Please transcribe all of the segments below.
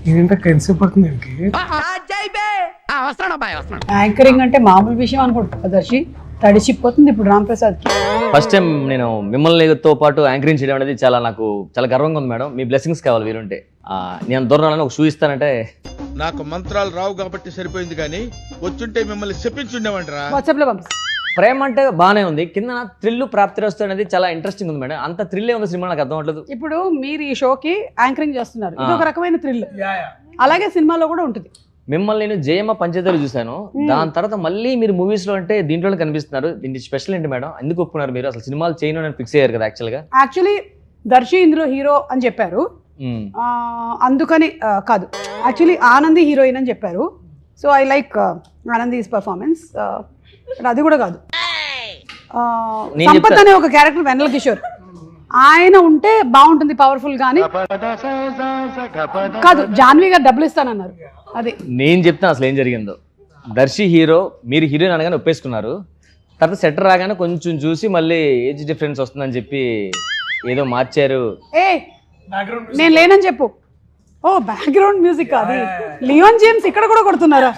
ఏంటంటే ఎంతసేపు పడుతుంది దీనికి? యాంకరింగ్ అంటే మామూలు విషయం అనుకుంటా దర్శి, తడిచిపోతుంది ఇప్పుడు రామ్ ప్రసాద్ కి. ఫస్ట్ టైం నేను మిమ్మల్నితో పాటు యాంకరింగ్ చేయడం అనేది నాకు చాలా గర్వంగా ఉంది మేడం. మీ బ్లెస్సింగ్స్ కావాలి వీరుంటే. నేను దూరం ఒక షూ ఇస్తానంటే. నాకు మంత్రాలు రావు కాబట్టి సరిపోయింది, కానీ వచ్చుంటే మిమ్మల్ని చెప్పించుండేవంటరా. వాట్సాప్ లో పంపిస్తా. ప్రేమ అంటే బాగానే ఉంది, కింద థ్రిల్ ప్రాప్తి వస్తుంది అనేది చాలా ఇంట్రెస్టింగ్ ఉంది మేడం. అంత థ్రిల్లే ఉంది సినిమా, నాకు అర్థం అవ్వట్లేదు. ఇప్పుడు మీరు ఈ షోకి యాంకరింగ్ చేస్తున్నారు, ఇది ఒక రకమైన థ్రిల్. అలాగే సినిమాలో కూడా ఉంటుంది. మిమ్మల్ని నేను జయమ్మ పంచదారు చూశాను, దాని తర్వాత మళ్ళీ మీరు మూవీస్ లో అంటే దీంట్లోనే కనిపిస్తున్నారు. దీనికి స్పెషల్ ఏంటి మేడం? ఎందుకు ఒప్పుకున్నారు మీరు? అసలు సినిమాలు చేయను అని ఫిక్స్ అయ్యారు కదా యాక్చువల్లీ దర్శి ఇందులో హీరో అని చెప్పారు, అందుకని కాదు, యాక్చువల్లీ ఆనంది హీరోయిన్ అని చెప్పారు. So I like Anandi's performance. అది కూడా కాదు, సంపత్ అనే ఒక క్యారెక్టర్ వెన్నెల కిషోర్, ఆయన ఉంటే బాగుంటుంది పవర్ఫుల్ గానీ కాదు. జాన్వి గారు డబ్బులు ఇస్తానన్నారు. అది నేను చెప్తాను అసలు ఏం జరిగిందో. దర్శి హీరో, మీరు హీరోయిన్ అనగానే ఒప్పేసుకున్నారు. తర్వాత సెటర్ రాగానే కొంచెం చూసి మళ్ళీ ఏజ్ డిఫరెన్స్ వస్తుందని చెప్పి ఏదో మార్చారు. నేను లేనని చెప్పు. ఓ బ్యాక్గ్రౌండ్ మ్యూజిక్ అది. లియోన్ జేమ్స్ ఇక్కడ కూడా కొడుతున్నారా?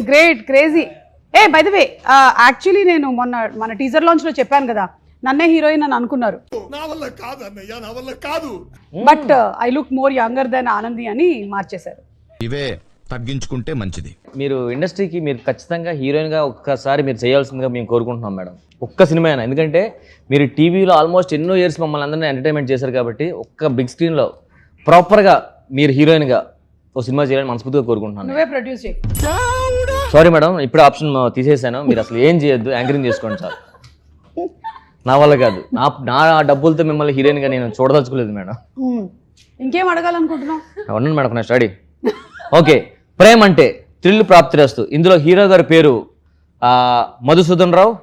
Great, crazy. By the way, actually నేను మన టీజర్ లాంచ్ లో చెప్పాను కదా, నన్నే హీరోయిన్ అని అనుకున్నారు. But I look more younger than Anandi అని మార్చేశారు. ఇవే తగ్గించుకుంటే మంచిది. మీరు ఇండస్ట్రీకి మీరు ఖచ్చితంగా హీరోయిన్ గా ఒక్కసారి మీరు చేయాల్సిందిగా మేము కోరుకుంటున్నాం మేడం. ఒక్క సినిమా అయినా, ఎందుకంటే మీరు టీవీలో ఆల్మోస్ట్ ఎన్నో ఇయర్స్ మమ్మల్ని అందరినీ ఎంటర్టైన్మెంట్ చేశారు కాబట్టి ఒక్క బిగ్ స్క్రీన్ లో ప్రాపర్ గా మీరు హీరోయిన్ గా ఓ సినిమా చేయాలని మనస్ఫూర్తిగా కోరుకుంటున్నాను. నువ్వే ప్రొడ్యూస్ చేయి. సారీ మేడం, ఇప్పుడు ఆప్షన్ తీసేసాను. మీరు అసలు ఏం చేయొద్దు, యాంకరింగ్ చేసుకోండి సార్. నా వల్ల కాదు, నా డబ్బులతో మిమ్మల్ని హీరోయిన్ గా నేను చూడదలుచుకోలేదు మేడం. ఇంకేం అడగాలనుకుంటున్నావు? ఉన్నాను మేడం నా స్టడీ. ఓకే, ప్రేమ అంటే థ్రిల్ ప్రాప్తిరస్తు. ఇందులో హీరో గారి పేరు మధుసూదన్ రావు,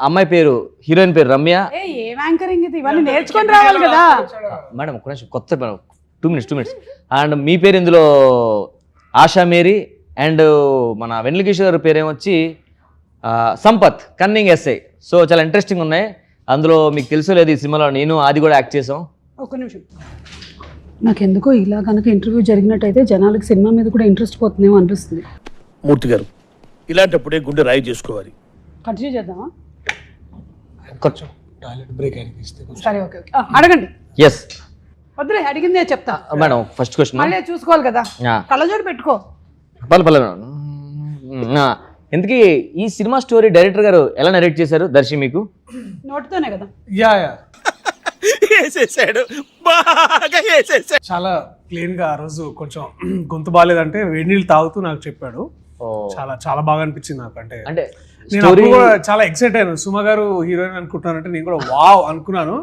అమ్మాయి పేరు హీరోయిన్ పేరు రమ్య. ఏం యాంకరింగ్ ఇది? ఇవన్నీ నేర్చుకొని రావాలి కదా మేడం. ఒక నిమిషం, కొత్త 2 minutes. అండ్ మీ పేరు ఇందులో ఆశా మేరీ, అండ్ మన వెన్నెల కిషోర్ గారి పేరు ఏమొచ్చి సంపత్, కన్నింగ్ ఎస్ఐ. సో చాలా ఇంట్రెస్టింగ్ ఉన్నాయి. అందులో మీకు తెలుసో లేదు, ఈ సినిమాలో నేను ఆది కూడా యాక్ట్ చేసాం. ఒక నిమిషం, నాకెందుకో ఇలా కనుక ఇంటర్వ్యూ జరిగినట్టయితే జనాలకు సినిమా మీద కూడా ఇంట్రెస్ట్ పోతుందేమో అనిపిస్తుంది. మూర్తి గారు, ఇలాంటప్పుడే గుండె రాయి చేసుకోవాలి. కంటిన్యూ చేద్దామా? కొంచెం టాయిలెట్ బ్రేక్ అయిన ఇస్తే. సరే, ఓకే, అడగండి. ఎస్ వద్దులే, అడిగిందే చెప్తా మేడం. ఫస్ట్ క్వశ్చన్ మళ్ళీ చూసుకోవాలి కదా, కళ్ళజోడు పెట్టుకో. ఎందుకు ఈ సినిమా స్టోరీ డైరెక్టర్ గారు ఎలా నరేట్ చేశారు దర్శి మీకు? నోటితోనే కదా. చాలా క్లీన్ గా ఆ రోజు కొంచెం గొంతు బాగాలేదంటే వేడి నీళ్ళు తాగుతూ నాకు చెప్పాడు. చాలా చాలా బాగా అనిపించింది నాకు. అంటే నేను అప్పుడు కూడా చాలా ఎక్సైట్ అయ్యాను. సుమ గారు హీరోయిన్ అనుకుంటున్నానంటే నేను కూడా వావ్ అనుకున్నాను.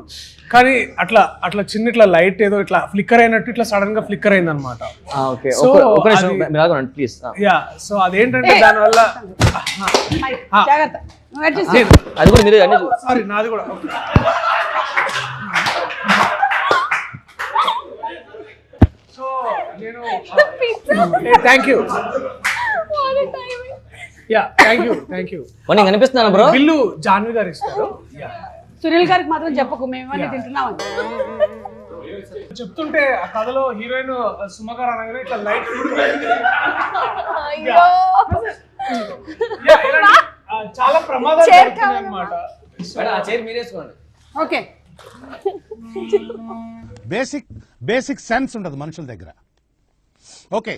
కానీ అట్లా చిన్న ఇట్లా లైట్ ఏదో ఇట్లా ఫ్లిక్కర్ అయినట్టు ఇట్లా సడన్ గా ఫ్లిక్కర్ అయింది అనమాట. సో అదేంటంటే దానివల్ల అది కూడా మీరు సారీ నాది కూడా. సో నేను థ్యాంక్ యూ. Thank you. కనిపిస్తున్నాను బ్రో. బిల్లు జాన్వి గారు ఇస్తారు. సునీల్ గారికి మాత్రం చెప్పకు, మేమన్నీ తింటున్నామని చెప్తుంటే ఆ కథలో హీరోయిన్ సుమ గారు అనగానే ఇట్లా లైట్ చాలా ప్రమాదాలు అన్నమాట. ఓకే, బేసిక్ సెన్స్ ఉండదు మనుషుల దగ్గర. ఓకే,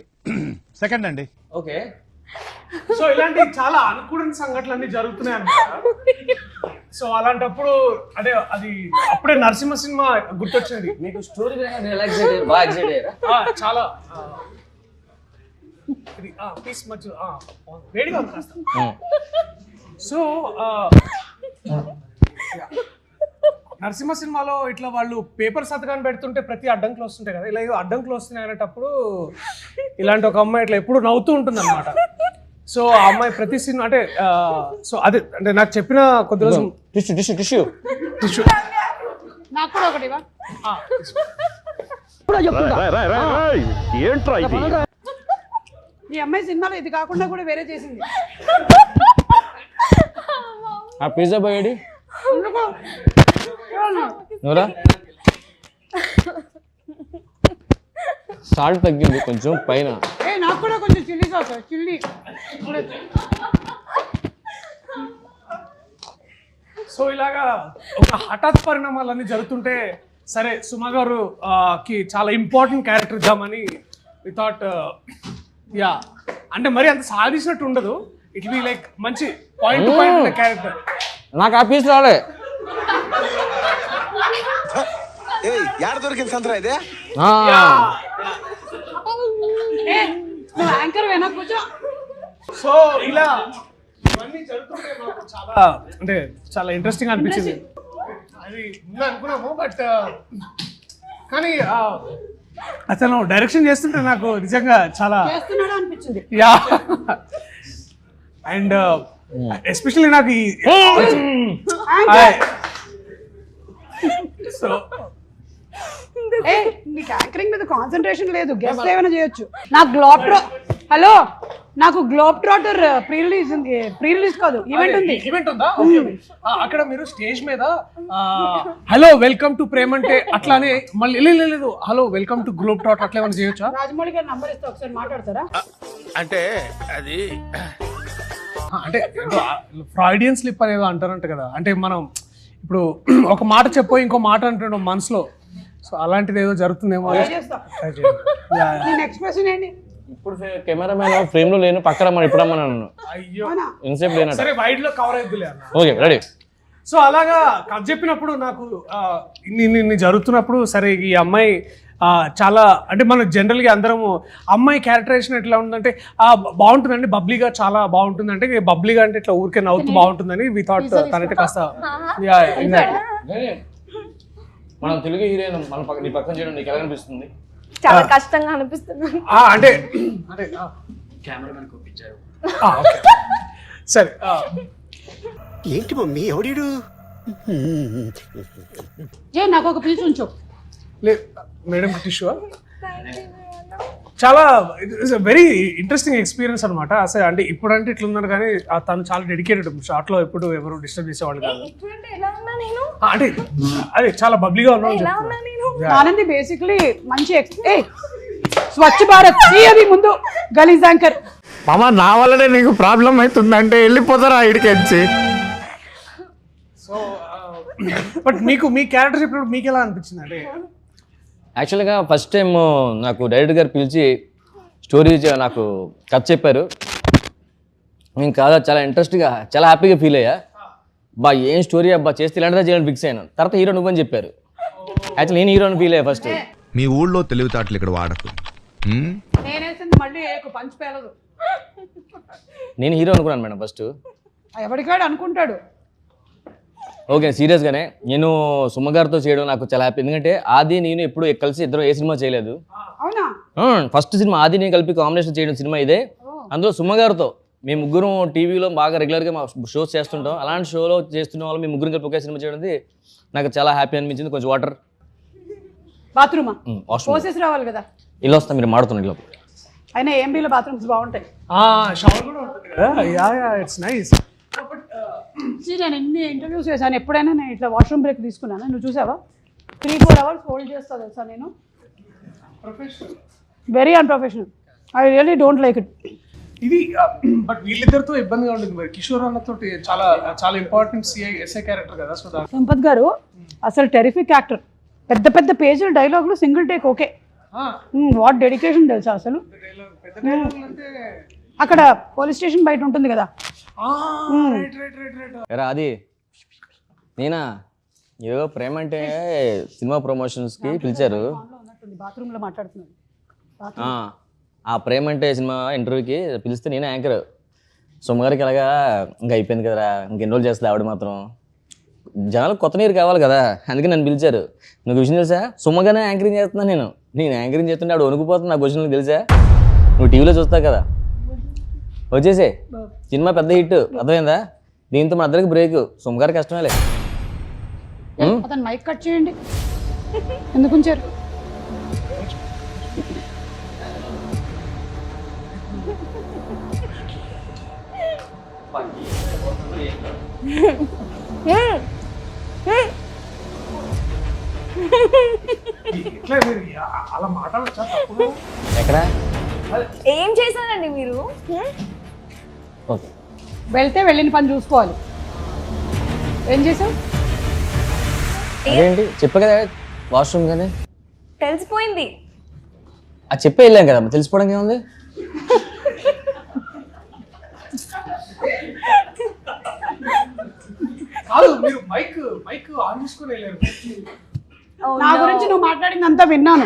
సెకండ్ అండి. ఓకే, సో ఇలాంటి చాలా అనుకూడని సంఘటనలు జరుగుతున్నాయి అన్నమాట. సో అలాంటప్పుడు అంటే అది అప్పుడే నరసింహ సినిమా గుర్తొచ్చింది. మీకు స్టోరీ చాలా పీస్ మధ్య వేడిగా ఉంది కాస్త. సో నరసింహ సినిమాలో ఇట్లా వాళ్ళు పేపర్ సంతకాన్ని పెడుతుంటే ప్రతి అడ్డంకులు వస్తుంటాయి కదా, ఇలా అడ్డంకులు వస్తున్నాయి అనేటప్పుడు ఇలాంటి ఒక అమ్మాయి ఇట్లా ఎప్పుడు నవ్వుతూ ఉంటుంది అనమాట. సో ఆ అమ్మాయి ప్రతి సినిమా అంటే సో అదే అంటే నాకు చెప్పిన కొద్ది రోజు టిష్యూ నాకు కూడా ఒకటి ఈ అమ్మాయి సినిమాలో ఇది కాకుండా కూడా వేరే చేసింది. ఆ పిజ్జా బాయ్ నువ్వురా సాల్ట్ తగ్గింది కొంచెం పైన. నాకు కూడా కొంచెం చిల్లీ సాస్ చిల్లీ. సో ఇలాగా ఒక హఠాత్ పరిణామాలన్నీ జరుగుతుంటే సరే సుమ గారు కి చాలా ఇంపార్టెంట్ క్యారెక్టర్ ఇద్దామని వి థాట్ యా అంటే మరి అంత సాధించినట్టు ఉండదు, ఇట్ బి లైక్ మంచి పాయింట్ టు పాయింట్ క్యారెక్టర్. నాకు ఆ పీస్ రాలే. దొరికింది సంతరా ఇదే. నువ్వు యాంకర్ వెనక కూర్చో. సో ఇలా ఇవన్నీ జరుగుతుంటే మాకు చాలా అంటే చాలా ఇంట్రెస్టింగ్ అనిపించింది. అది ముందు అనుకున్నాము బట్ కానీ అతను డైరెక్షన్ చేస్తుంటే నాకు నిజంగా చాలా చేస్తున్నాడు అనిపించింది. యా అండ్ ఎస్పెషల్లీ నాకు ఈ సో నీకు యాంకరింగ్ మీద కాన్సన్ట్రేషన్ లేదు, గెస్ట్ ఏమైనా చేయొచ్చు. నాకు హలో నాకు గ్లోబ్ ట్రాటర్ ప్రీ రిలీజ్ కాదు ఈవెంట్ ఉంది. ఈవెంట్ ఉందా? అక్కడ మీరు స్టేజ్ మీద హలో వెల్కమ్ టు ప్రేమ్ అంటే అట్లానే మళ్ళీ లేదు hello welcome to globe trotter అట్లా ఏమైనా చేయొచ్చా? రాజమౌళి గారి నంబర్ ఇస్తే ఒకసారి మాట్లాడతారా? అంటే అది అంటే ఫ్రాయిడియన్ స్లిప్ అనేది అంటారంట కదా, అంటే మనం ఇప్పుడు ఒక మాట చెప్పో ఇంకో మాట అంటుండే మనసులో, సో అలాంటిది ఏదో జరుగుతుందేమో. నెక్స్ట్ క్వశ్చన్ ఏంటి? ఇప్పుడు కెమెరామెన్ ఫ్రేమ్ లో లేను, పక్కన మనం ఇప్పుడు నన్ను అయ్యో ఇన్సేపు లేనట్టు. సరే వైడ్ లో కవర్ అయిద్దిలే అన్న. Okay ready. సో అలాగా కథ చెప్పినప్పుడు నాకు ఇన్ని జరుగుతున్నప్పుడు సరే ఈ అమ్మాయి చాలా అంటే మనం జనరల్గా అందరము అమ్మాయి క్యారెక్టరైజేషన్ ఎట్లా ఉందంటే బాగుంటుందండి, బబ్లీగా చాలా బాగుంటుంది, అంటే బబ్లీగా అంటే ఇట్లా ఊరికే నవ్వుతూ బాగుంటుందని వి థాట్ తనైతే కాస్త మనం తెలుగు హీరోయిన్ మన నీ పక్కన చేయడం నీకు ఎలా అనిపిస్తుంది? చాలా కష్టంగా అనిపిస్తుంది. అంటే కెమెరామెన్ పంపించారు సరే. ఏంటి మమ్మీ ఎవడీడు? నాకు ఒక పీస్ ఉంచు. లేదు మేడం టిష్యూ చాలా వెరీ ఇంట్రెస్టింగ్ ఎక్స్పీరియన్స్ అనమాట. అసలు అంటే ఇప్పుడు అంటే ఇట్లా ఉన్నారు కానీ తను చాలా డెడికేటెడ్, షార్ట్ లో ఎప్పుడు ఎవరు డిస్టర్బ్ చేసేవాళ్ళు కాదు. అంటే అదే చాలా బబ్లీగా ఉన్నాను. ఆనంది బేసిక్లీ మంచి స్వచ్ఛ భారత్ అవి ముందు గలీజ్ యాంకర్. మామ నా వల్లనే నీకు ప్రాబ్లం అవుతుందంటే వెళ్ళిపోతారా ఇడికెచ్చి. సో బట్ మీకు మీ క్యారెక్టర్ చెప్పినప్పుడు మీకు ఎలా అనిపించింది? అంటే యాక్చువల్గా ఫస్ట్ టైం నాకు డైరెక్టర్ గారు పిలిచి స్టోరీ నాకు కథ చెప్పారు. నేను కాదా చాలా ఇంట్రెస్ట్గా చాలా హ్యాపీగా ఫీల్ అయ్యా. బా ఏం స్టోరీ అబ్బా చేస్తే ఇలాంటిదా చేయాలని ఫిక్స్ అయ్యాను. తర్వాత హీరో నువ్వని చెప్పారు. యాక్చువల్లీ నేను హీరోని ఫీల్ అయ్యా ఫస్ట్. మీ ఊళ్ళో తెలివితేటలు ఇక్కడ వాడకు. నేనేసింది మళ్ళీ పంచి పేలదు. నేను హీరో అనుకున్నాను మేడం ఫస్ట్. ఎవరికాడు అనుకుంటాడు. ఓకే సీరియస్గానే నేను సుమ గారితో చేయడం నాకు చాలా హ్యాపీ. ఎందుకంటే ఆది నేను ఎప్పుడు కలిసి ఇద్దరు ఏ సినిమా చేయలేదు. అవునా? ఫస్ట్ సినిమా ఆది నేను కలిపి కాంబినేషన్ చేయడం సినిమా ఇదే. అందులో సుమ గారితో మేము ముగ్గురు టీవీలో బాగా రెగ్యులర్గా మా షోస్ చేస్తుంటాం. అలాంటి షోలో చేస్తున్న వాళ్ళు మేము ముగ్గురు కలిపి ఒకే సినిమా చేయడం నాకు చాలా హ్యాపీ అనిపించింది. కొంచెం వాటర్ బాత్రూమా పోసేసి రావాలి కదా. ఇలా వస్తా మీరు మాడుతున్నారు ఇలా. అయినా ఏంబీలో బాత్రూమ్స్ బాగుంటాయి. షవర్ కూడా ఉంటుంది కదా. Yeah it's nice. నేను ఎన్ని ఇంటర్వ్యూస్ చేశాను, ఎప్పుడైనా నేను ఇట్లా వాష్రూమ్ బ్రేక్ తీసుకున్నాను. నువ్వు చూసావా? 3-4 hours హోల్డ్ చేస్తా తెలుసా నేను. Very unprofessional. I really don't like it. ఇది బట్ వీళ్ళిద్దరితో ఇబ్బందిగా ఉంటుంది మరి. కిషోర్ అన్నతో చాలా చాలా ఇంపార్టెంట్ ఎస్ఐ క్యారెక్టర్ కదా. సో సంపత్ గారు అసలు టెరిఫిక్ యాక్టర్. పెద్ద పెద్ద పేజీల డైలాగులు single take okay. What dedication తెలుసా అసలు. అక్కడ పోలీస్ స్టేషన్ బయట ఉంటుంది కదా. అది నేనా ఏదో ప్రేమ అంటే సినిమా ప్రమోషన్స్కి పిలిచారు. బాత్రూమ్ లో మాట్లాడుతున్నాను. ఆ ప్రేమ అంటే సినిమా ఇంటర్వ్యూకి పిలిస్తే నేనే యాంకర్. సోమగారికి ఎలాగా ఇంకా అయిపోయింది కదరా, ఇంకెన్ని రోజులు చేస్తుంది ఆవిడ మాత్రం. జనాలు కొత్త నీరు కావాలి కదా, అందుకే నన్ను పిలిచారు. నీకు విషయం తెలుసా? సుమ్మగానే యాంకరింగ్ చేస్తున్నాను నేను యాంకరింగ్ చేస్తుంటే ఆవిడ వణుకుపోతుంది. నాకు క్వశ్చన్ తెలుసా? నువ్వు టీవీలో చూస్తావు కదా. వచ్చేసే సినిమా పెద్ద హిట్, అర్థమైందా? దీంతో మన అందరికి బ్రేక్. సుమ్మగారి కష్టమేలే. అతను మైక్ కట్ చేయండి. ఎందుకు ఉంచారు? ఇట్లా అట్లా మీరు అలా మాట్లాడచ్చా తప్పుడు? ఎక్కడ ఏం చేశారండి మీరు? ఓకే వెళ్తే వెళ్ళిన పని చూసుకోవాలి. ఏం చేసావు? అదేంటి చెప్పే కదా వాష్రూమ్ కానీ తెలిసిపోయింది. అది చెప్పే వెళ్ళాం కదా తెలిసిపోవడం ఏముంది. కాదు మీరు మైక్ ఆన్ చేసుకుని వెళ్ళారు. నా గురించి నువ్వు మాట్లాడింది అంతా విన్నాను.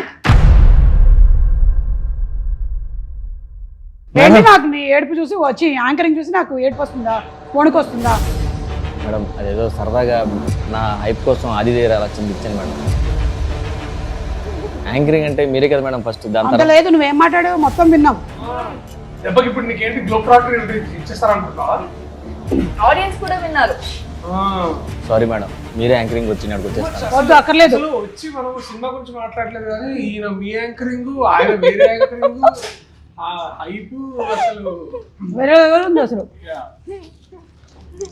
ఏంటి నాకు నీ ఏడుపు చూసి వచ్చి యాంకరింగ్ చూసి నాకు ఏడుపు వస్తుందా, వణుకు వస్తుందా? మేడం అదేదో సరదాగా నా హైప్ కోసం అది దగ్గర అలా ఇచ్చాను మేడం. యాంకరింగ్ అంటే మీరే కదా మేడం ఫస్ట్, దాని అంత తర్వాత లేదు, నువ్వేం మాట్లాడావు మొత్తం విన్నాం. దెబ్బకి ఇప్పుడు నీకేంటి గ్లోబ్ ట్రాక్టర్ ఇచ్చేస్తారనుకుంటున్నావా? ఆడియన్స్ కూడా విన్నారు. సారీ మేడం, మీరే యాంకరింగ్ వచ్చి నాకు వచ్చేస్తాను. వద్దు, అక్కర్లేదు. అసలు వచ్చి మనం సినిమా గురించి మాట్లాడలేదు కానీ ఈయన మీ యాంకరింగ్, ఆయన వేరే యాంకరింగ్, ఆ హైప్ అసలు వేరే లెవెల్ ఉంది అసలు.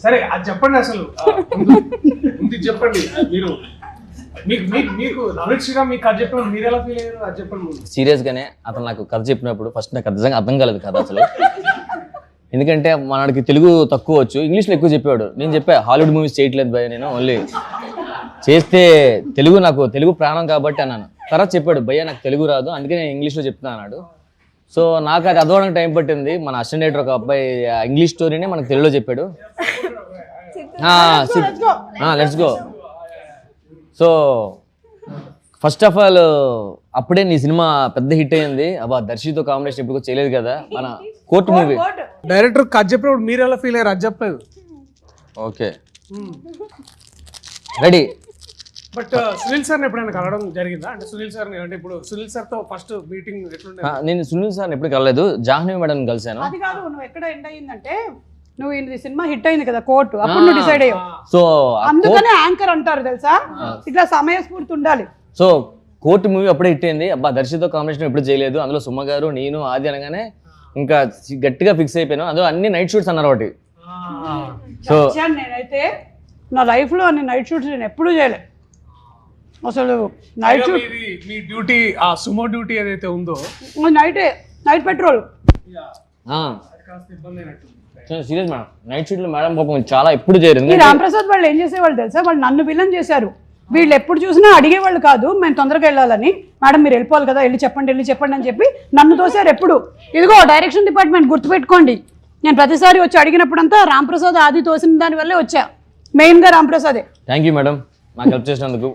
సరే అది చెప్పండి అసలు ముందు చెప్పండి. మీరు మీకు నవీన్ శ్రీరామ్ మీకు కథ చెప్పినప్పుడు మీరు ఎలా ఫీల్ అయ్యారు అది చెప్పండి ముందు. సీరియస్గానే అతను నాకు కథ చెప్పినప్పుడు ఫస్ట్ నాకు నిజంగా అర్థం కాలేదు కథ అసలు. ఎందుకంటే మనకి తెలుగు తక్కువ వచ్చు, ఇంగ్లీష్లో ఎక్కువ చెప్పాడు. నేను చెప్పా హాలీవుడ్ మూవీస్ చేయట్లేదు భయ, నేను ఓన్లీ చేస్తే తెలుగు ప్రాణం కాబట్టి అన్నాను. తర్వాత చెప్పాడు భయ్య నాకు తెలుగు రాదు అందుకే నేను ఇంగ్లీష్లో చెప్తాను అన్నాడు. సో నాకు అది అర్థవడానికి టైం పట్టింది. మన అసిస్టెంట్ డైరెక్టర్ ఒక అబ్బాయి ఇంగ్లీష్ స్టోరీనే మనకు తెలుగులో చెప్పాడు. Let's go. So first of all అప్పుడే నీ సినిమా పెద్ద హిట్ అయింది. అబ్బా దర్శితో కాంబినేషన్ ఎప్పుడు చేయలేదు కదా, మన కోర్టు మూవీ. డైరెక్టర్ కథ చెప్పినప్పుడు మీరు ఎలా ఫీల్ అయ్యారు అది చెప్పలేదు. Okay ready. బట్ సునీల్ సార్ని ఎప్పుడైనా కలవడం జరిగిందా? అంటే సునీల్ సార్ని అంటే ఇప్పుడు సునీల్ సార్తో ఫస్ట్ మీటింగ్ ఎట్లుండే? నేను సునీల్ సార్ని ఎప్పుడు కలలేదు, జాహ్నవి మేడం కలిసాను. అది కాదు, నువ్వు ఎక్కడ ఎండ్ అయ్యిందంటే నువ్వు ఈ సినిమా హిట్ అయింది కదా కోర్టు, అప్పుడు నువ్వు డిసైడ్ అయ్యావు. సో అందుకనే యాంకర్ అంటారు తెలుసా, ఇట్లా సమయస్ఫూర్తి ఉండాలి. సో కోర్టు మూవీ అప్పుడే హిట్ అయింది. అబ్బా దర్శితో కాంబినేషన్ ఎప్పుడు చేయలేదు, అందులో సుమ గారు నేను ఆది అనగానే ఇంకా గట్టిగా ఫిక్స్ అయిపోయాను. అందులో అన్ని నైట్ షూట్స్ అన్నారు ఒకటి. సో నేనైతే నా లైఫ్ లో అన్ని నైట్ షూట్స్ నేను ఎప్పుడూ చేయలే అసలు. నైట్ షూట్ మీ డ్యూటీ, ఆ సుమో డ్యూటీ ఏదైతే ఉందో night petrol serious madam, night shoot లో మేడం పాపం చాలా ఎప్పుడు చేయలేదు. ఈ రాంప్రసాద్ వాళ్ళు ఏం చేసేవాళ్ళు తెలుసా, వాళ్ళు నన్ను విలన్ చేశారు. వీళ్ళు ఎప్పుడు చూసినా అడిగేవాళ్ళు కాదు, మేము తొందరగా వెళ్ళాలని. మేడం మీరు వెళ్ళిపోవాలి కదా, వెళ్ళి చెప్పండి అని చెప్పి నన్ను తోసారు ఎప్పుడు. ఇదిగో డైరెక్షన్ డిపార్ట్మెంట్ గుర్తుపెట్టుకోండి, నేను ప్రతిసారి వచ్చి అడిగినప్పుడంతా రాంప్రసాద్ ఆది తోసిన దాని వల్లే వచ్చా, మెయిన్ గా రాంప్రసాదే. థ్యాంక్ యూ మేడం నాకు హెల్ప్ చేసినందుకు.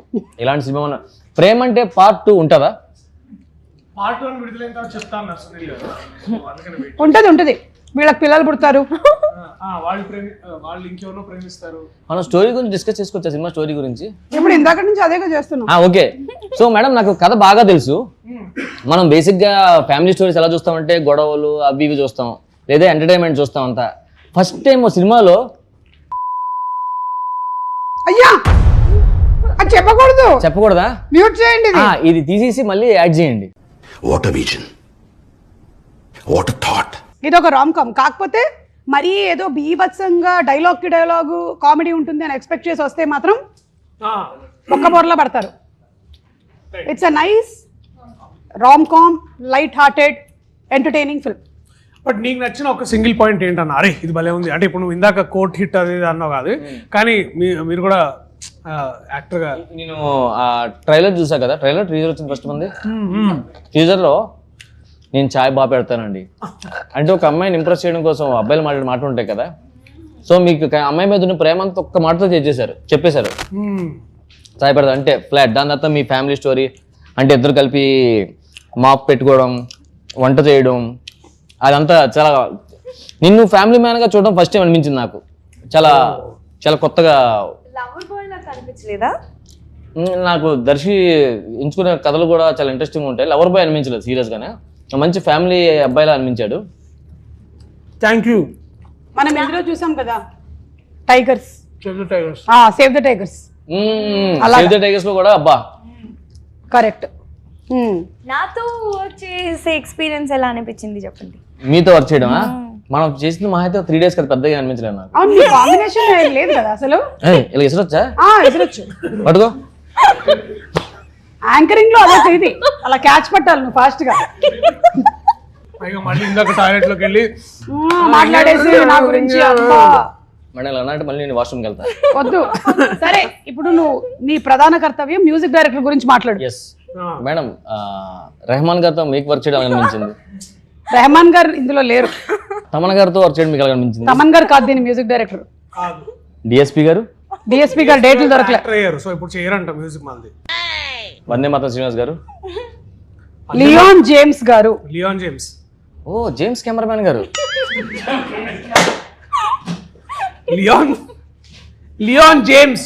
ఇలాంటి సినిమా ప్రేమ అంటే పార్ట్ 2 ఉంటుందా? పార్ట్ 1 విడుదలైన తర్వాత చెప్తాను సునీల్ గారు. అందుకని wait. ఉంటది వీళ్ళకి పిల్లలు పుడతారు, వాళ్ళు ఇంకెవరో ప్రేమిస్తారు. మనం స్టోరీ గురించి డిస్కస్ చేసుకోవచ్చా, సినిమా స్టోరీ గురించి? ఇప్పుడు ఇందాక నుంచి అదేగా చేస్తున్నాం. ఓకే. సో మేడం నాకు కథ బాగా తెలుసు. మనం బేసిక్ గా ఫ్యామిలీ స్టోరీస్ ఎలా చూస్తామంటే గొడవలు అవి ఇవి చూస్తాం, లేదా ఎంటర్టైన్మెంట్ చూస్తాం అంతా. ఫస్ట్ టైం సినిమాలో అయ్యా అది చెప్పకూడదా? మ్యూట్ చేయండి. ఇది తీసేసి మళ్ళీ యాడ్ చేయండి. What a vision, what a thought. ఇది ఒక రామ్ కామ్, కాకపోతే మరీ ఏదో బీభత్సంగా డైలాగు కామెడీ ఉంటుంది అని ఎక్స్పెక్ట్ చేసి వస్తే మాత్రం ఒక్క బోర్లా పడతారు. It's a nice romcom, light hearted, entertaining film. But నీకు నచ్చిన ఒక సింగిల్ పాయింట్ ఏంటన్నా, అరే ఇది భలే ఉంది అంటే, ఇప్పుడు నువ్వు ఇందాక కోర్ట్ హిట్ అది అన్నావు కాదు, కానీ మీరు కూడా యాక్టర్గా నేను ఆ ట్రైలర్ చూసా కదా, టీజర్ వచ్చింది ఫస్ట్ మంది. టీజర్లో నేను చాయ్ బాగా పెడతానండి అంటే ఒక అమ్మాయిని ఇంప్రెస్ చేయడం కోసం అబ్బాయిలు మాట ఉంటాయి కదా. సో మీకు అమ్మాయి మీద ఉన్న ప్రేమ అంతా ఒక్క మాటతో చెప్పేశారు చాయ్ పెడతా అంటే ఫ్లాట్. దాని తర్వాత మీ ఫ్యామిలీ స్టోరీ అంటే ఇద్దరు కలిపి మాప్ పెట్టుకోవడం, వంట చేయడం, అదంతా చాలా నిన్ను ఫ్యామిలీ మ్యాన్గా చూడడం ఫస్ట్ టైం అనిపించింది నాకు. చాలా చాలా కొత్తగా. లవర్ బాయ్ నాకు అనిపించలేదా? నాకు దర్శి ఎంచుకునే కథలు కూడా చాలా ఇంట్రెస్టింగ్ ఉంటాయి. లవర్ బాయ్ అనిపించలేదు సీరియస్గానే, మంచి ఫ్యామిలీ అబ్బాయిలా అనిపించాడు. Thank you. మనం ఇందులో చూసాం కదా tigers, save the tigers. Save the tigers tigers లో కూడా అబ్బా కరెక్ట్. నాతో వర్క్ చేసే ఎక్స్పీరియన్స్ ఎలా అనిపించింది చెప్పండి. మీతో వర్క్ చేయడమా? మనం చేసిన మా అయితే 3 days కదా, పెద్దగా అనిపించలేదు నాకు. అవును, కాంబినేషన్ లేదు కదా అసలు. ఇలా ఇసరొచ్చా? ఇసరొచ్చు పట్టుకో. యాంకరింగ్ లో అదే ఇది అలా క్యాచ్ పట్టాలి నువ్వు ఫాస్ట్ గా పైగా మళ్ళీ ఇందాక టాయిలెట్ లోకి వెళ్ళి మాట్లాడేసి నా గురించి అబ్బా. మేడం ఇలా అంటే మళ్ళీ నేను వాష్రూమ్కి వెళ్తాను. వద్దు. సరే ఇప్పుడు నువ్వు నీ ప్రధాన కర్తవ్యం మ్యూజిక్ డైరెక్టర్ గురించి మాట్లాడు. ఎస్ మేడం, రెహమాన్ గారితో మీకు వర్క్ చేయడం అనిపించింది. రెహమాన్ గారు ఇందులో లేరు. తమన్ గారితో వర్క్ చేయడం మీకు అనిపించింది. తమన్ గారు కాదు దీని మ్యూజిక్ డైరెక్టర్. డిఎస్పీ గారు డేట్లు దొరకలే. సో ఇప్పుడు చేయరంట మ్యూజిక్ మంది. వందే మాత్రం శ్రీనివాస్ గారు. లియోన్ జేమ్స్ గారు. Leon James. Oh James cameraman గారు. Leon James.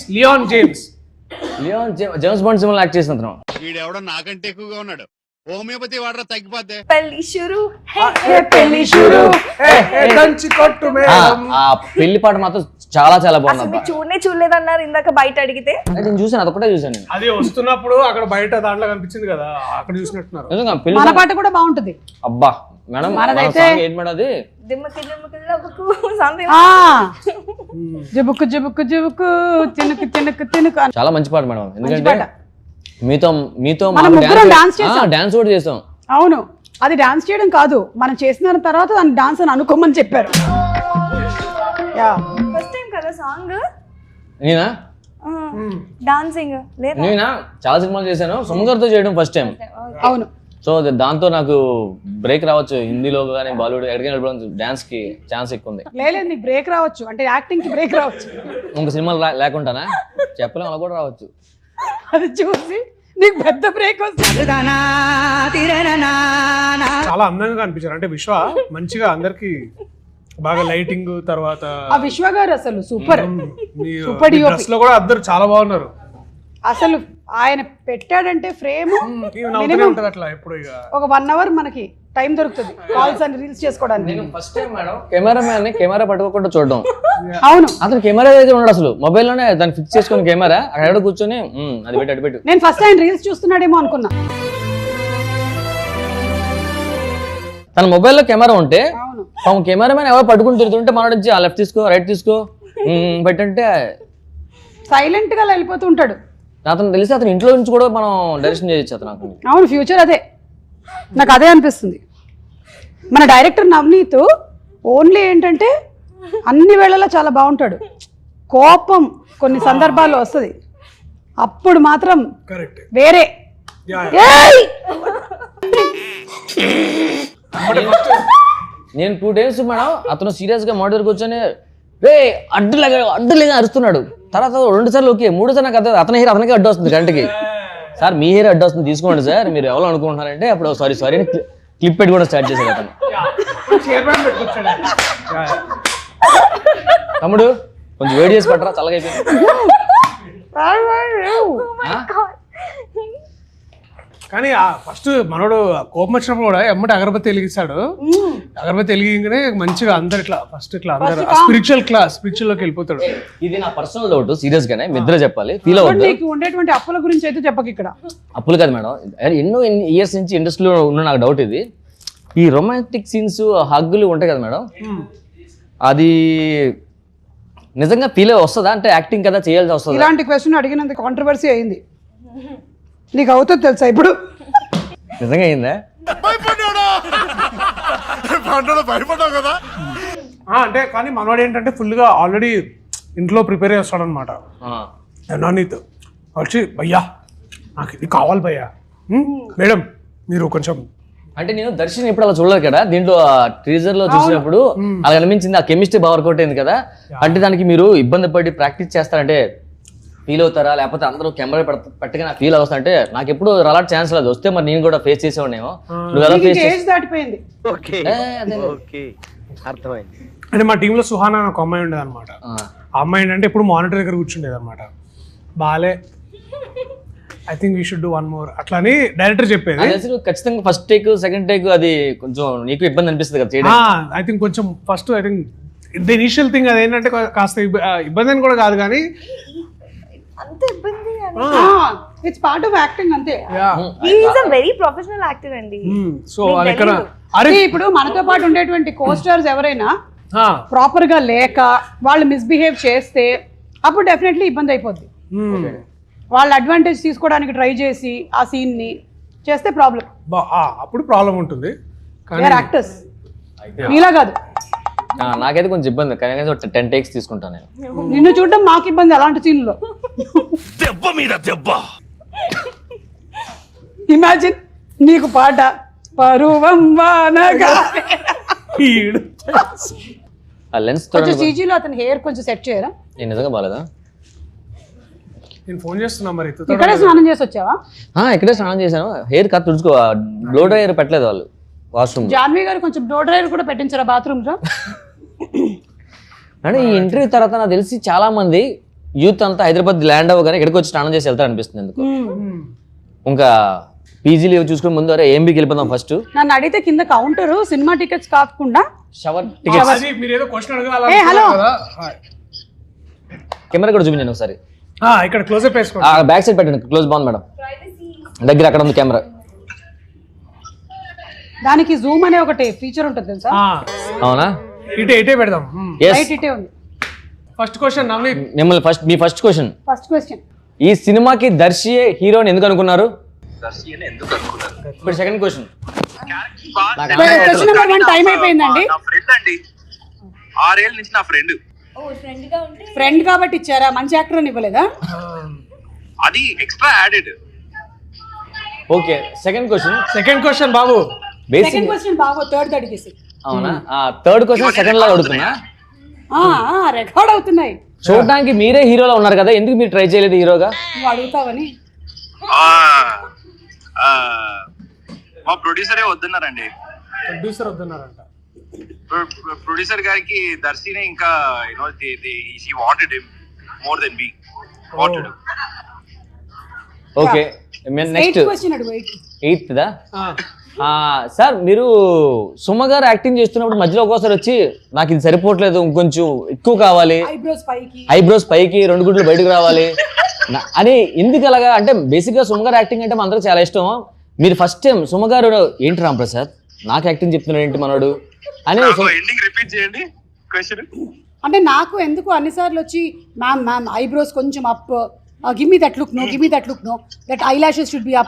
జేమ్స్ బాండ్ సినిమాలో యాక్ట్ చేసిన అతను. వీడెవడో నాకంటే ఎక్కువగా ఉన్నాడు. హోమియోపతి వాడరా తగ్గిపోతే. పెళ్లి షురు పెళ్లి షురు. దంచి కొట్టు మేడం. ఆ పెళ్లి పాట మాత్రం చాలా చాలా బాగుంది. అసలు మీరు చూడలేదన్నారు ఇందాక బయట అడిగితే. నేను చూసాను, అదొకటే చూసాను నేను. అది వస్తున్నప్పుడు అక్కడ బయట దాంట్లో కనిపించింది కదా, అక్కడ చూసినట్టున్నారు. నిజంగా పెళ్లి మన పాట కూడా బాగుంటుంది. అబ్బా మేడం, మనదైతే ఏంటి మేడం అది? దిమ్మకి సంథింగ్. జుబుకు జుబుకు జుబుకు తినుకు తినుకు తినుకు. చాలా మంచి పాట మేడం. ఎందుకంటే మీతో మనం ముగ్గురం డాన్స్ చేసాం. డాన్స్ కూడా చేసాం. అవును, అది డాన్స్ చేయడం కాదు, మనం చేసిన తర్వాత దాన్ని డాన్స్ అని అనుకోమని చెప్పారు. ఫస్ట్ టైం కదా సాంగ్ నేనా డాన్సింగ్ లేదా? నేనా చాలా సినిమాలు చేశాను. సుమగారితో చేయడం ఫస్ట్ టైం. అవును. సో దాంతో నాకు బ్రేక్ రావచ్చు. హిందీలో కానీ బాలీవుడ్ ఎక్కడికైనా డాన్స్ కి ఛాన్స్ ఎక్కువ ఉంది. లేదు నీకు బ్రేక్ రావచ్చు, అంటే యాక్టింగ్ కి బ్రేక్ రావచ్చు. ఇంక సినిమాలు లేకుండానా చెప్పలేం, అలా కూడా రావచ్చు. అది చూసి నీకు పెద్ద బ్రేక్ వస్తుంది. చాలా అందంగా కనిపించారు. అంటే విశ్వ మంచిగా అందరికి బాగా లైటింగ్ తర్వాత ఆ విశ్వ గారు అసలు సూపర్. సూపర్ డ్రెస్ లో కూడా అందరు చాలా బాగున్నారు. అసలు ఆయన పెట్టాడంటే ఫ్రేమ్ ఉంటది అట్లా ఎప్పుడు ఇక ఒక 1 hour మనకి టైం దొరుకుతుంది కాల్స్ అండ్ రీల్స్ చేసుకోవడానికి. నేను first time madam cameraman camera పట్టుకోకుండా చూడడం. అవును, అతను కెమెరా దగ్గర ఉన్నాడు. అసలు మొబైల్లోనే దాన్ని ఫిక్స్ చేసుకుని కెమెరా అక్కడ కూర్చొని అది పెట్టు అటు పెట్టు. నేను ఫస్ట్ ఆయన రీల్స్ చూస్తున్నాడేమో అనుకున్నా. తన మొబైల్లో కెమెరా ఉంటే అవును, పాపం కెమెరామ్యాన్ ఎవరు పట్టుకుని తిరుగుతుంటే మన నుంచి ఆ లెఫ్ట్ తీసుకో రైట్ తీసుకో పెట్టంటే సైలెంట్ గా వెళ్ళిపోతూ ఉంటాడు. అతను తెలిసి అతను ఇంట్లో నుంచి కూడా మనం డైరెక్షన్ చేయొచ్చు అతను. అవును, ఫ్యూచర్ అదే, నాకు అదే అనిపిస్తుంది. మన డైరెక్టర్ నవనీత్ ఓన్లీ ఏంటంటే అన్ని వేళలా చాలా బాగుంటాడు. కోపం కొన్ని సందర్భాల్లో వస్తుంది, అప్పుడు మాత్రం కరెక్ట్. వేరే. ఏయ్! నేను 2 days మేడం అతను సీరియస్ గా మాట్లాడు కూర్చొని రే అడ్డులేగా అరుస్తున్నాడు. తర్వాత 2 సార్లు ఓకే, 3 సార్లు నాకు అతని హెయిర్ అతనికి అడ్డు వస్తుంది గంటకి. సార్ మీ హెయిర్ అడ్డు వస్తుంది తీసుకోండి సార్, మీరు ఎవరు అనుకుంటున్నారంటే అప్పుడు సారీ అని క్లిప్ పెట్టి కూడా స్టార్ట్ చేశాడు అతను. తమ్ముడు కొంచెం వేడి చేసి పట్టరా చల్లగైపోయింది. కానీ ఫస్ట్ మనోడు కోపం వచ్చినప్పుడు కూడా ఎమ్మటి అగరబత్తి వెలిగిస్తాడు. అగరబత్తి వెలిగిగానే మంచిగా అందరు ఇట్లా ఫస్ట్ ఇట్లా అందరు స్పిరిచువల్ లోకి వెళ్ళిపోతాడు. ఇది నా పర్సనల్ డౌట్, సీరియస్ గానే మీ ఇద్దరు చెప్పాలి. ఫీల్ అవ్వద్దు. నీకు ఉండేటువంటి అప్పుల గురించి అయితే చెప్పక ఇక్కడ. అప్పులు కాదు మేడం, ఎన్నో ఇయర్స్ నుంచి ఇండస్ట్రీలో ఉన్న నాకు డౌట్ ఇది. ఈ రొమాంటిక్ సీన్స్ హగ్గులు ఉంటాయి కదా మేడం, అది నిజంగా ఫీల్ వస్తుందా? అంటే యాక్టింగ్ కదా చేయాల్సి వస్తుంది. ఇలాంటి క్వశ్చన్ అడిగినంత కాంట్రవర్సీ అయింది. నీకు అవుతుంది తెలుసా ఇప్పుడు? నిజంగా అయిందా? భయపడ్డావు కదా. అంటే కానీ మనోడు ఏంటంటే ఫుల్ గా ఆల్రెడీ ఇంట్లో ప్రిపేర్ చేస్తాడు అనమాట. నవనీత్ వచ్చి భయ్యా నాకు ఇది కావాలి భయ్యా, మేడం మీరు కొంచెం. అంటే నేను దర్శనం ఎప్పుడు అలా చూడలేదు కదా, దీంట్లో టీజర్ లో చూసినప్పుడు అలా అనిపించింది. ఆ కెమిస్ట్రీ బాగా వర్కౌట్ అయింది కదా. అంటే దానికి మీరు ఇబ్బంది పడి ప్రాక్టీస్ చేస్తారంటే ఫీల్ అవుతారా, లేకపోతే అందరూ కెమెరా పట్టుకుని ఫీల్ అవుతా అంటే నాకు ఎప్పుడు అలాంటి ఛాన్స్ లేదు. వస్తే మరి నేను కూడా ఫేస్ చేసేవాడినేమో. నువ్వు ఎలా ఫేస్ దాటిపోయింది. అంటే మా టీంలో సుహానా అని ఒక అమ్మాయి ఉండేది అనమాట. ఆ అమ్మాయి ఏంటంటే ఇప్పుడు మానిటర్ దగ్గర కూర్చుండేది అనమాట. బాలే I think we should do 1 more అట్లా అని డైరెక్టర్ చెప్పేది. ఖచ్చితంగా ఫస్ట్ టేక్ సెకండ్ టేక్ అది కొంచెం నీకు ఇబ్బంది అనిపిస్తుంది కదా చేయడం. ఐ థింక్ కొంచెం first I think the initial thing అది ఏంటంటే కాస్త ఇబ్బంది అని కూడా కాదు కానీ అంత ఇబ్బంది. ఇట్స్ పార్ట్ ఆఫ్ యాక్టింగ్ అంతే. He is a very professional actor అండి. సో అక్కడ ఇప్పుడు మనతో పాటు ఉండేటువంటి కోస్టార్స్ ఎవరైనా ప్రాపర్ గా లేక వాళ్ళు మిస్బిహేవ్ చేస్తే అప్పుడు డెఫినెట్లీ ఇబ్బంది అయిపోద్ది. వాళ్ళ అడ్వాంటేజ్ తీసుకోవడానికి ట్రై చేసి ఆ సీన్ని చేస్తే ప్రాబ్లం. అప్పుడు ప్రాబ్లం ఉంటుంది. దే ఆర్ యాక్టర్స్, నీలా కాదు. నాకైతే కొంచెం ఇబ్బంది, కానీ 10 takes తీసుకుంటాను నేను. నిన్ను చూడడం మాకు ఇబ్బంది అలాంటి సీన్లో. దెబ్బ మీద దెబ్బ. ఇమాజిన్ నీకు పాట పరువం వానగా. ఆ లెన్స్ కొంచెం CG లో అతని హెయిర్ కొంచెం సెట్ చేయరా? నేను నిజంగా బాలేదా? నేను ఫోన్ చేస్తున్నా మరి. ఇక్కడే స్నానం చేసి వచ్చావా? ఇక్కడే స్నానం చేశాను. హెయిర్ కట్ తుడుచుకో, బ్లో డ్రైయర్ పెట్టలేదు వాళ్ళు వాష్రూమ్. జాన్వీ గారు కొంచెం బ్లో డ్రైయర్ కూడా పెట్టించారా బాత్రూమ్ లో? అంటే ఈ ఇంటర్వ్యూ తర్వాత నాకు తెలిసి చాలా మంది యూత్ అంతా హైదరాబాద్ ల్యాండ్ అవ్వగానే ఇక్కడికి వచ్చి స్నానం చేసి వెళ్తారు అనిపిస్తుంది ఎందుకు. ఇంకా పీజీలు చూసుకుని ముందు అరే AMBకి వెళ్ళిపోదాం ఫస్ట్. నన్ను అడిగితే కింద కౌంటర్ సినిమా టికెట్స్ కాకుండా షవర్ మీరు ఏదో క్వశ్చన్ అడగాలి హలో కెమెరా కూడా చూపించాను ఒకసారి. ఇక్కడ క్లోజ్అప్ వేసుకోండి. బ్యాక్ సైడ్ పెట్టండి, క్లోజ్ బాగుంది మేడం. దగ్గర అక్కడ ఉంది కెమెరా. దానికి జూమ్ అనే ఒకటి ఫీచర్ ఉంటుంది తెలుసా? అవునా? ఇటే పెడదాం. రైట్ ఇటే ఉంది. ఫస్ట్ క్వశ్చన్ నవనీత్, మిమ్మల్ని మీ ఫస్ట్ క్వశ్చన్. ఫస్ట్ క్వశ్చన్, ఈ సినిమాకి దర్శియే హీరోని ఎందుకు అనుకున్నారు? ఇప్పుడు second question. Question number 1 time అయిపోయిందండి. నా ఫ్రెండ్ అండి, 6 ఏళ్ళ నుంచి నా ఫ్రెండ్. ఫ్రెండ్ కాబట్టి ఇచ్చారా? మంచి యాక్టర్ అని ఇవ్వలేదా? అది extra added. Okay, second question బాబు. సెకండ్ క్వశ్చన్ బాగా థర్డ్ అడిగేసి. అవునా? థర్డ్ క్వశ్చన్ సెకండ్ లాగా అడుగుతున్నా. రికార్డ్ అవుతున్నాయి. చూడడానికి మీరే హీరోలా ఉన్నారు కదా, ఎందుకు మీరు ట్రై చేయలేదు హీరోగా? నువ్వు అడుగుతావని. మా ప్రొడ్యూసరే వద్దన్నారండి. ప్రొడ్యూసర్ గారికి దర్శిని ఇంకా she wanted him more than we wanted. Okay, next question అడుగు. 8th దా? సార్ మీరు సుమ గారు యాక్టింగ్ చేస్తున్నప్పుడు మధ్యలో ఒక్కోసారి వచ్చి నాకు ఇది సరిపోవట్లేదు, ఇంకొంచెం ఎక్కువ కావాలి, ఐబ్రోస్ పైకి 2 గుడ్లు బయటకు రావాలి అని ఎందుకు అలాగా? అంటే బేసిక్ గా సుమ గారు యాక్టింగ్ అంటే మన అందరికి చాలా ఇష్టం. మీరు ఫస్ట్ టైం సుమ గారు ఏంటి రామ్ ప్రసాద్ నాకు యాక్టింగ్ చెప్తున్నాడు ఏంటి మనోడు అని ఎండింగ్ రిపీట్ చేయండి క్వశ్చన్. అంటే నాకు ఎందుకు అన్నిసార్లు వచ్చి మ్యామ్ ఐబ్రోస్ కొంచెం up, give me that look no, give me that look no, that eyelashes should be up,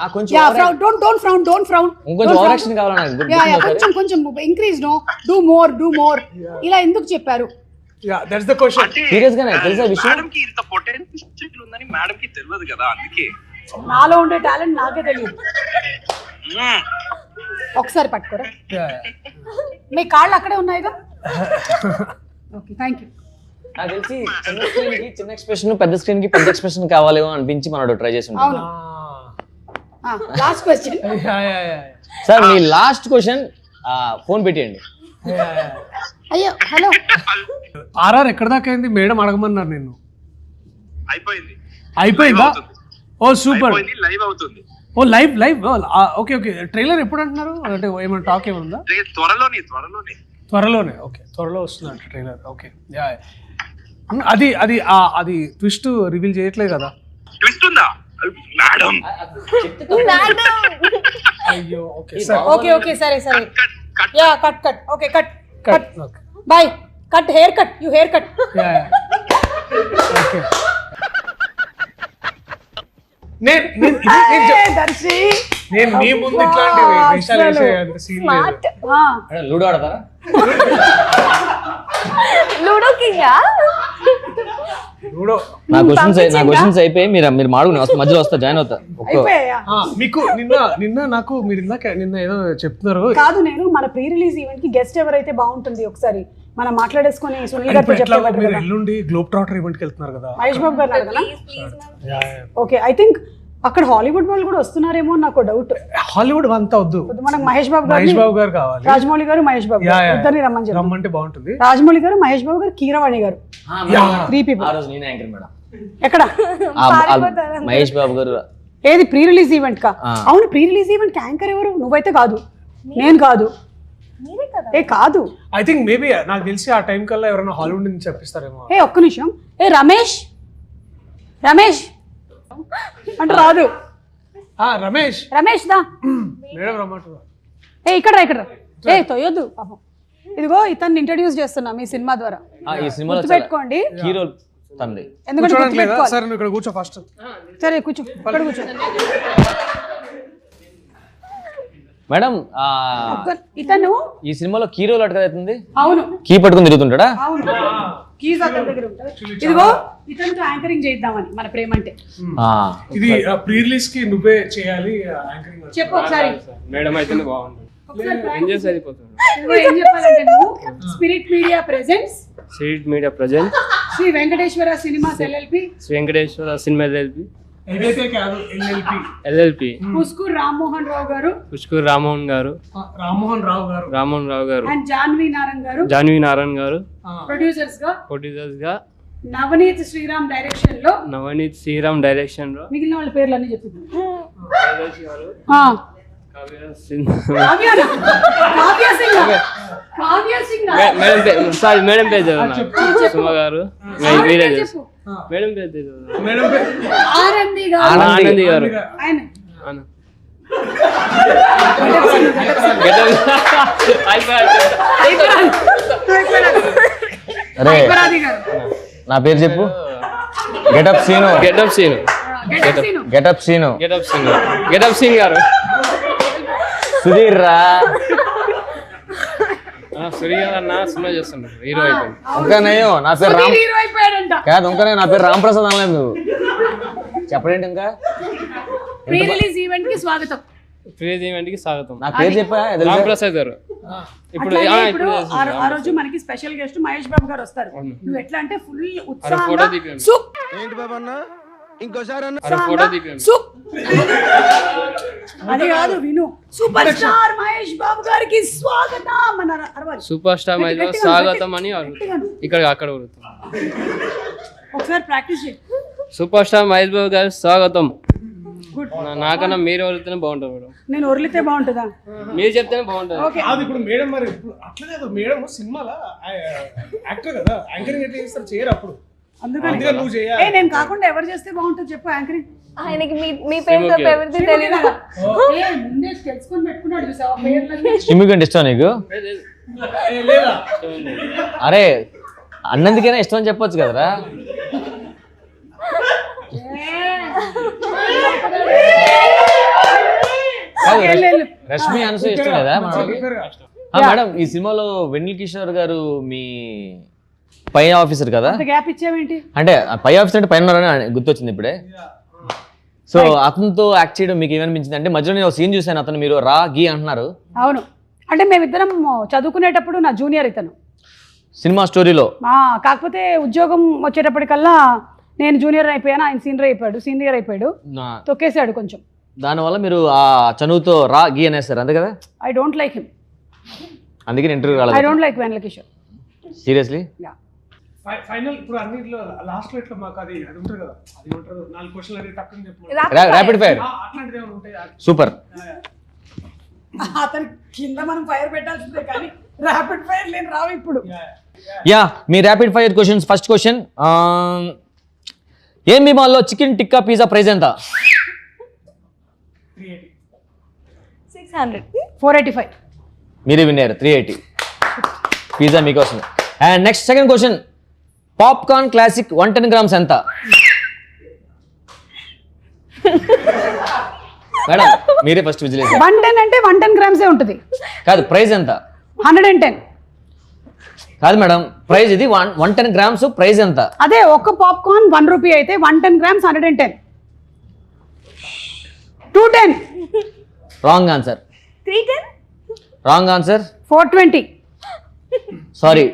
don't frown కొంచెం ఓవర్ యాక్షన్ కావాలన్నా కొంచెం increase no, do more ఇలా ఎందుకు చెప్పారు? that's the question. సీరియస్ గానే తెలుసా విషయం? మేడం కి ఇంత పొటెన్షియల్ ఉందని మేడం కి తెలియదు కదా, అందుకే నాలో ఉండే టాలెంట్ నాకే తెలియదు. ఒకసారి పట్టుకోరా, మీ కాళ్ళు అక్కడే ఉన్నాయిగా. Okay, thank you. నాకు తెలిసి చిన్న స్క్రీన్ కి చిన్న ఎక్స్ప్రెషన్, పెద్ద స్క్రీన్ కి పెద్ద ఎక్స్ప్రెషన్ కావాలేమో అనిపించి మనోడు ట్రై చేసి ఉంటాడు. లాస్ట్ క్వశ్చన్ సార్, మీ లాస్ట్ క్వశ్చన్ ఫోన్ పెట్టేయండి. అయ్యో హలో, RR ఎక్కడ దాకా అయింది? మేడం అడగమన్నారు నిన్ను. అయిపోయిందా? ఓ సూపర్, లైవ్ అవుతుంది. ఓ లైవ్ ఓకే. ట్రైలర్ ఎప్పుడు అంటున్నారు? అంటే ఏమైనా టాక్ ఏముందా? త్వరలోనే. ఓకే, త్వరలో వస్తుందంట ట్రైలర్. ఓకే, అది ట్విస్ట్ రివీల్ చేయట్లేదు కదా? ట్విస్ట్ ఉందా మేడం? అయ్యో, ఓకే సరే yeah cut okay cut by cut hair cut you hair cut. Okay, నేను మీ ముందు ఇట్లాంటి విషయాలు వేసేంత సీన్ లేదు. లూడో ఆడతారా? లూడో కింగా? నా క్వశ్చన్స్ అయిపోయి మీరు మాడుకుని మధ్యలో వస్తా, జాయిన్ అవుతా. మీకు నిన్న నాకు మీరు నిన్న ఏదో చెప్తున్నారు కాదు. నేను మన ప్రీ రిలీజ్ ఈవెంట్ కి గెస్ట్ ఎవరైతే బాగుంటుంది ఒకసారి మనం మాట్లాడేసుకొని సునీల్ గారితో చెప్పారు. మీరు ఎల్లుండి గ్లోబ్ ట్రాటర్ ఈవెంట్ కి వెళ్తున్నారు కదా, మహేష్ బాబు గారు అడగనా? ఓకే, ఐ థింక్ అక్కడ హాలీవుడ్ వాళ్ళు కూడా వస్తున్నారేమో నాకు డౌట్. హాలీవుడ్ అంతా వద్దు, మనకు మహేష్ బాబు గారు కావాలి. రాజమౌళి గారు, మహేష్ బాబు ఇద్దరిని రమ్మంటే బాగుంటుంది. రాజమౌళి గారు, మహేష్ బాబు గారు, కీరవాణి గారు, 3 people. ఎక్కడ? మహేష్ బాబు గారు. ఏది ప్రీ రిలీజ్ ఈవెంట్ కా? అవును, ప్రీ రిలీజ్ ఈవెంట్ యాంకర్ ఎవరు? నువ్వైతే కాదు, నేను కాదు. కాదు, ఐ థింక్ మేబీ నాకు తెలిసి ఆ టైం కల్లా ఎవరైనా హాలీవుడ్ నుంచి చెప్పిస్తారేమో. ఒక్క నిమిషం. రమేష్ అంటే రాదు. రమేష్ దా మేడం రమ్మంటారు. ఇక్కడ తొయ్యొద్దు పాపం. ఇదిగో ఇతన్ని ఇంట్రడ్యూస్ చేస్తున్నా మీ సినిమా ద్వారా. ఈ సినిమాలో పెట్టుకోండి, హీరో తండ్రి. ఎందుకంటే కూర్చోడానికి లేదా గుర్తుపెట్టుకోవాలి. సరే నువ్వు ఇక్కడ కూర్చో ఫస్ట్. సరే కూర్చో, ఇక్కడ కూర్చో. మేడం ఇతను ఈ సినిమాలో కీ రోల్ అడగవుతుంది, అవును కీ పట్టుకుని తిరుగుతుంటాడా? అవును కీస్ అతని దగ్గర ఉంటాయి. ఇదిగో ఇతనితో యాంకరింగ్ చేద్దామని మన ప్రేమ అంటే. ఇది ప్రీ రిలీజ్ కి నువ్వే చేయాలి యాంకరింగ్. చెప్పు ఒకసారి. మేడం అయితే బాగుంటుంది. ఇదిగో ఏం చెప్పాలంటే నువ్వు spirit media presents spirit media present Sri Venkateswara cinemas LLP Sri Venkateswara cinema LLP ఏదైతే కాదు ఎల్ఎల్పి ఎల్ఎల్పి పుష్కూర్ రామ్మోహన్ రావు గారు, పుష్కూర్ రామోహన్ గారు, రామ్మోహన్ రావు గారు అండ్ జాన్వి నారాయణ గారు జాన్వి నారాయణ గారు ప్రొడ్యూసర్స్ గా, ప్రొడ్యూసర్స్ గా, నవనీత్ శ్రీరామ్ డైరెక్షన్ లో, నవనీత్ శ్రీరామ్ డైరెక్షన్ లో, మిగిలిన వాళ్ళ పేర్లు అన్ని చెప్పింది. మేడం పేరు సుమ గారు, వీరే చెప్పు. మేడం పేరు ఆనంది గారు, ఆనంది గారు, ఆయన అరే ఐశ్వర్యాది గారు, నా పేరు చెప్పు. Getup Seenu, getup Seenu, getup Seenu, getup Singh, getup Singh గారు, సుధీర్ రా. సూర్య అన్న సినిమా చేస్తుంటారు, హీరో అయిపోయింది. ఇంకా నయ్యో నా పేరు రామ్ హీరో అయిపోయాడంట. కాదు, ఇంకా నా పేరు రామ్ ప్రసాద్ అనలేదు నువ్వు. చెప్పడేంటి ఇంకా? ప్రీ రిలీజ్ ఈవెంట్ కి స్వాగతం. ప్రీజ్ ఈవెంట్ కి స్వాగతం. నా పేరు చెప్పా రామ్ ప్రసాద్ గారు. ఇప్పుడు అట్లాగే ఇప్పుడు ఆ రోజు మనకి స్పెషల్ గెస్ట్ మహేష్ బాబు గారు వస్తారు. నువ్వు ఎట్లా అంటే ఫుల్ ఫోటో ఉత్సాహంగా తీపియండి. సూప్ ఏంటి బాబా అన్న ఇంకోసారి అన్న ఫోటో తీపియండి. సూప్ అది కాదు విను. సూపర్ స్టార్ మహేష్ బాబు గారికి స్వాగతం అన్నారు. అరవాలి. సూపర్ స్టార్ మహేష్ బాబు స్వాగతం అని ఇక్కడ అక్కడ ఊరుతుంది. ఒకసారి ప్రాక్టీస్ చేయి. సూపర్ స్టార్ మహేష్ బాబు గారి స్వాగతం. గుడ్. నాకన్నా మీరు ఎవరితేనే బాగుంటుంది మేడం. నేను ఒరిలితే బాగుంటుందా? మీరు చెప్తేనే బాగుంటుంది. ఓకే. అది ఇప్పుడు మేడం మరి ఇప్పుడు అట్లా కాదు, మేడం సినిమాలో యాక్టర్ కదా, యాంకరింగ్ ఎట్లా చేస్తారు చేయరు అప్పుడు. అందుకని నువ్వు చేయాలి. నేను కాకుండా ఎవరు చేస్తే బాగుంటుంది చెప్పు యాంకరింగ్. ఆయనకి మీ పేరు తప్ప ఎవరిది తెలియదు. ముందే తెలుసుకొని పెట్టుకున్నాడు చూసావా పేర్లన్నీ. స్టిమ్మికంటే ఇష్టం నీకు? లేదా అరే అన్నందుకైనా ఇష్టం అని చెప్పొచ్చు కదరా. కాదు, రష్మి అనసూయ ఇష్టం లేదా మనకి? మేడం ఈ సినిమాలో వెన్నెల కిషోర్ గారు మీ పై ఆఫీసర్ కదా? గ్యాప్ ఇచ్చావేంటి? అంటే పై ఆఫీసర్ అంటే పైన ఉన్నారని గుర్తొచ్చింది ఇప్పుడే. సో అతనితో యాక్ట్ చేయడం మీకు ఏమనిపించింది? అంటే మధ్యలో నేను సీన్ చూసాను, అతను మీరు రా గీ అంటున్నారు. అవును, అంటే మేమిద్దరం చదువుకునేటప్పుడు నా జూనియర్ ఇతను సినిమా స్టోరీలో. కాకపోతే ఉద్యోగం వచ్చేటప్పటికల్లా నేను జూనియర్ అయిపోయాను, ఆయన సీనియర్ అయిపోయాడు, తొక్కేసాడు కొంచెం. దానివల్ల మీరు ఆ చనువుతో రా గీ అనేస్తారు అంతే కదా? ఐ డోంట్ లైక్ హిమ్, అందుకే interview I don't like Vennela Kishore. Seriously? Final ఇప్పుడు అన్నిట్లో లాస్ట్ లో ఇట్లా మాకు అది ఉంటుంది కదా, అది ఉంటారు 4 క్వశ్చన్లు అది టక్కుని చెప్పు. Rapid fire. అట్లాంటిది ఏమైనా ఉంటాయి? సూపర్. అతను కింద మనం ఫైర్ పెట్టాల్సిందే కానీ ర్యాపిడ్ ఫైర్ లేని రావు ఇప్పుడు. యా, మీ rapid fire questions. First question, ఏం బిమాల్లో చికెన్ టిక్కా పిజ్జా ప్రైస్ ఎంత? 600. 485. మీరే విన్నారు, 380. పిజ్జా మీకోసం. And next second question, popcorn classic 110 grams ఎంత? మేడం మీరే ఫస్ట్ విజిల్. 110 అంటే 110 grams ఉంటుంది. కాదు, ప్రైస్ ఎంత? 110. కాదు మేడం, ప్రైస్ ఇది 110 grams, ప్రైస్ ఎంత? అదే ఒక్క పాప్కార్న్ 1 రూపీ అయితే 110 grams 110. 210. Wrong answer. 310. Wrong answer. 420. Sorry,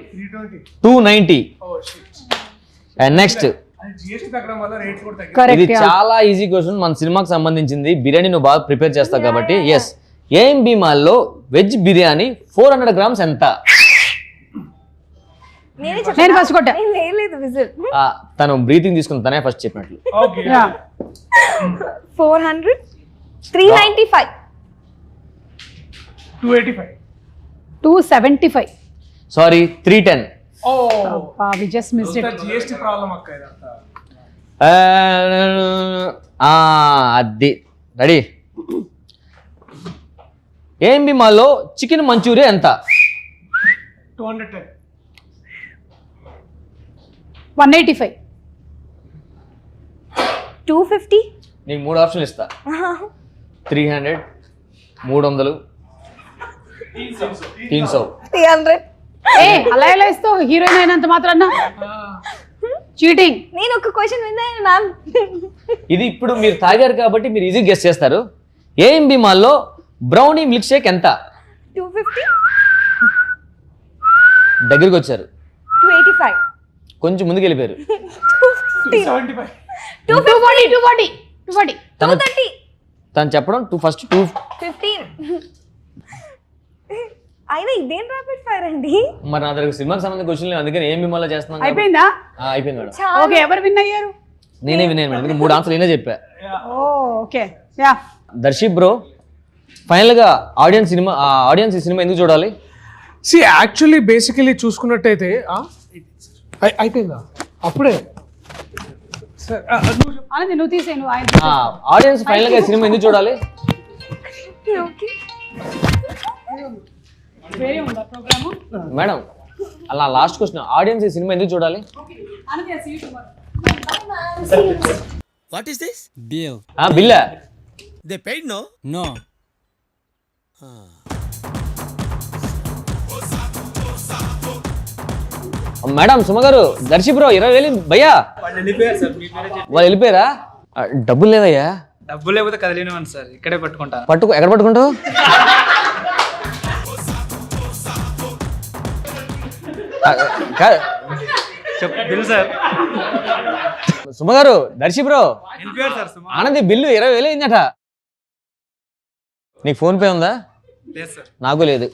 290. And next, GST తగ్గడం వల్ల రేట్ కూడా తగ్గింది. కరెక్ట్. ఇది చాలా ఈజీ క్వశ్చన్, మన సినిమాకి సంబంధించింది. బిర్యానీ నువ్వు బాగా ప్రిపేర్ చేస్తావు కాబట్టి. ఎస్, ఏం బిమాల్లో వెజ్ బిర్యానీ 400 grams ఎంత? నేను ఫస్ట్ కొట్టా. లేదు విజిల్. తను బ్రీతింగ్ తీసుకుని తనే ఫస్ట్ చెప్పినట్లు. Okay. 400. 395. 285. 275. Sorry, 310. Oh we just missed it. GST problem అక్క ఇదంతా. అది రెడీ. ఏం బిమాల్లో చికెన్ మంచూరియా ఎంత? 210. 185. 250. నీకు 3 ఆప్షన్లు ఇస్తా. 300, 300, 300. 300. ఏ అలా ఎలా ఇస్తావు హీరోయిన్ అయినంత మాత్రాన చీటింగ్. నేను ఒక క్వశ్చన్ విన్నాను మ్యామ్. ఇది ఇప్పుడు మీరు తాగారు కాబట్టి మీరు ఈజీ గెస్ చేస్తారు. ఏఎంబి మాల్లో బ్రౌనీ మిల్క్ షేక్ ఎంత? 250. దగ్గరికి వచ్చారు, 285. కొంచెం ముందుకు వెళ్ళిపోయారు. 250. 240. తను చెప్పడం ఫస్ట్ 15. అయినా ఇదేం ర్యాపిడ్ ఫైర్ అండి. మరి నా దగ్గర సినిమాకి సంబంధించిన క్వశ్చన్ లేదు, అందుకని ఏం మిమ్మల్ని చేస్తున్నాను. అయిపోయిందా? అయిపోయింది మేడం. ఓకే, ఎవరు విన్ అయ్యారు? నేనే విన్నాను మేడం, ఎందుకంటే 3 ఆన్సర్లు నేనే చెప్పా. Okay yeah. దర్శి బ్రో, ఫైనల్గా ఆడియన్స్ ఈ సినిమా ఎందుకు చూడాలి? యాక్చువల్లీ బేసికలీ చూసుకున్నట్టయితే అయిపోయిందా అప్పుడే అనేది నువ్వు తీసే నువ్వు ఆయన ఆడియన్స్ ఫైనల్గా ఈ సినిమా ఎందుకు చూడాలి? ఓకే. వేరే ఉందా ప్రోగ్రాము? మేడం అలా లాస్ట్ క్వశ్చన్, ఆడియన్స్ ఈ సినిమా ఎందుకు చూడాలి? What is this? బిల్లా they paid no? No. Madam Suma గారు, దర్శి బ్రో 20,000 భయ్యా. వాళ్ళు వెళ్ళిపోయారా? డబ్బులు లేదయ్యా. డబ్బులు లేకపోతే కదిలేనివ్వండి సార్, ఇక్కడే పట్టుకుంటా. ఎక్కడ పట్టుకుంటావు? Bill sir. సుమ గారు, దర్శి బ్రో, ఆనంది బిల్లు 20,000 అయిందట. నీకు ఫోన్ పే ఉందా? లేదు సార్. నాకు లేదు.